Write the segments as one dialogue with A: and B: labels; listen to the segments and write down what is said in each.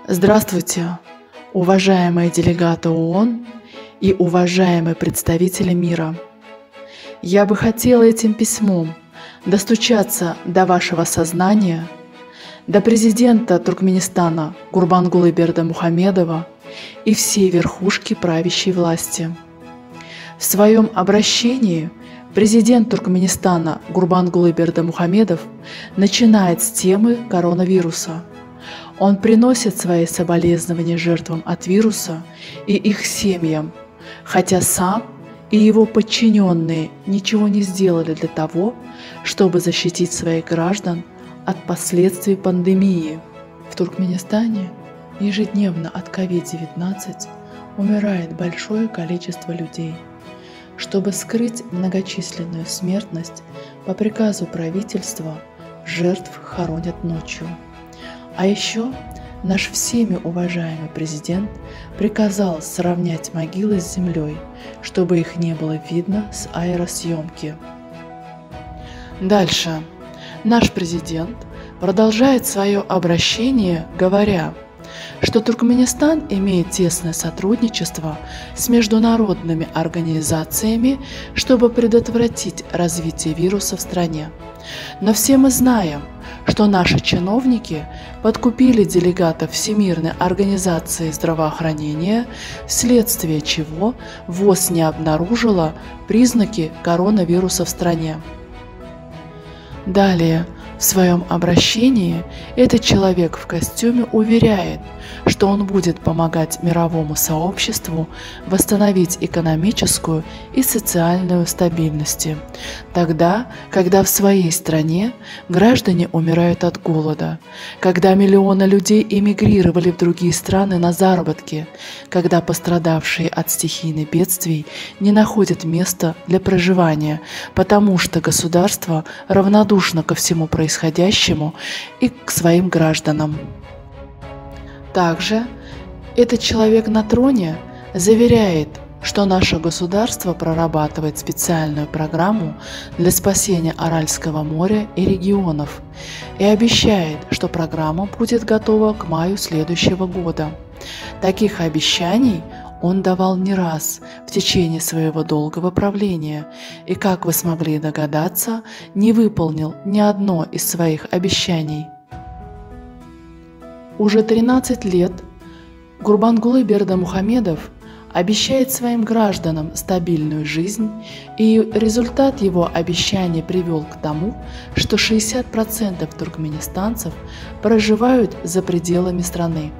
A: Здравствуйте, уважаемые делегаты ООН и уважаемые представители мира. Я бы хотела этим письмом достучаться до вашего сознания, до президента Туркменистана Гурбангулы Бердымухамедова и всей верхушки правящей власти. В своем обращении президент Туркменистана Гурбангулы Бердымухамедов начинает с темы коронавируса. Он приносит свои соболезнования жертвам от вируса и их семьям, хотя сам и его подчиненные ничего не сделали для того, чтобы защитить своих граждан от последствий пандемии. В Туркменистане ежедневно от COVID-19 умирает большое количество людей. Чтобы скрыть многочисленную смертность, по приказу правительства жертв хоронят ночью. А еще наш всеми уважаемый президент приказал сравнять могилы с землей, чтобы их не было видно с аэросъемки. Дальше. Наш президент продолжает свое обращение, говоря, что Туркменистан имеет тесное сотрудничество с международными организациями, чтобы предотвратить развитие вируса в стране. Но все мы знаем, что наши чиновники подкупили делегатов Всемирной организации здравоохранения, вследствие чего ВОЗ не обнаружила признаки коронавируса в стране. Далее, в своем обращении этот человек в костюме уверяет, что он будет помогать мировому сообществу восстановить экономическую и социальную стабильность, тогда, когда в своей стране граждане умирают от голода, когда миллионы людей эмигрировали в другие страны на заработки, когда пострадавшие от стихийных бедствий не находят места для проживания, потому что государство равнодушно ко всему происходящему и к своим гражданам. Также этот человек на троне заверяет, что наше государство прорабатывает специальную программу для спасения Аральского моря и регионов и обещает, что программа будет готова к маю следующего года. Таких обещаний он давал не раз в течение своего долгого правления и, как вы смогли догадаться, не выполнил ни одно из своих обещаний. Уже 13 лет Гурбангулы Бердымухамедов обещает своим гражданам стабильную жизнь, и результат его обещания привел к тому, что 60% туркменистанцев проживают за пределами страны.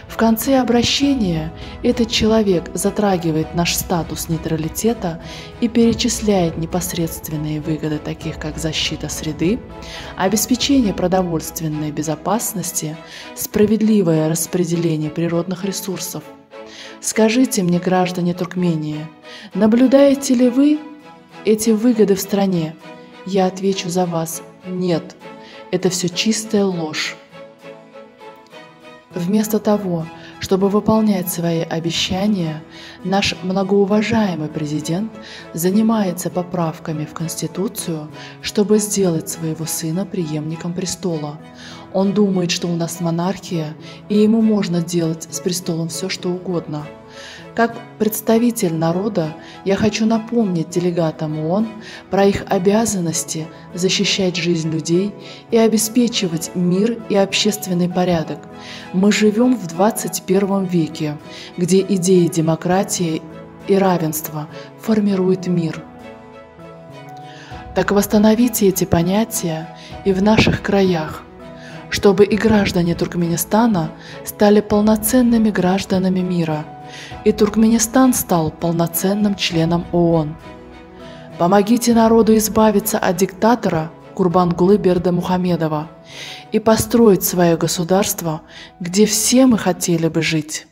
A: В конце обращения этот человек затрагивает наш статус нейтралитета и перечисляет непосредственные выгоды, таких как защита среды, обеспечение продовольственной безопасности, справедливое распределение природных ресурсов. Скажите мне, граждане Туркмении, наблюдаете ли вы эти выгоды в стране? Я отвечу за вас – нет, это все чистая ложь. Вместо того, чтобы выполнять свои обещания, наш многоуважаемый президент занимается поправками в Конституцию, чтобы сделать своего сына преемником престола. Он думает, что у нас монархия, и ему можно делать с престолом все, что угодно. Как представитель народа, я хочу напомнить делегатам ООН про их обязанности защищать жизнь людей и обеспечивать мир и общественный порядок. Мы живем в 21 веке, где идеи демократии и равенства формируют мир. Так восстановите эти понятия и в наших краях, чтобы и граждане Туркменистана стали полноценными гражданами мира, и Туркменистан стал полноценным членом ООН. Помогите народу избавиться от диктатора Гурбангулы Бердымухамедова и построить свое государство, где все мы хотели бы жить.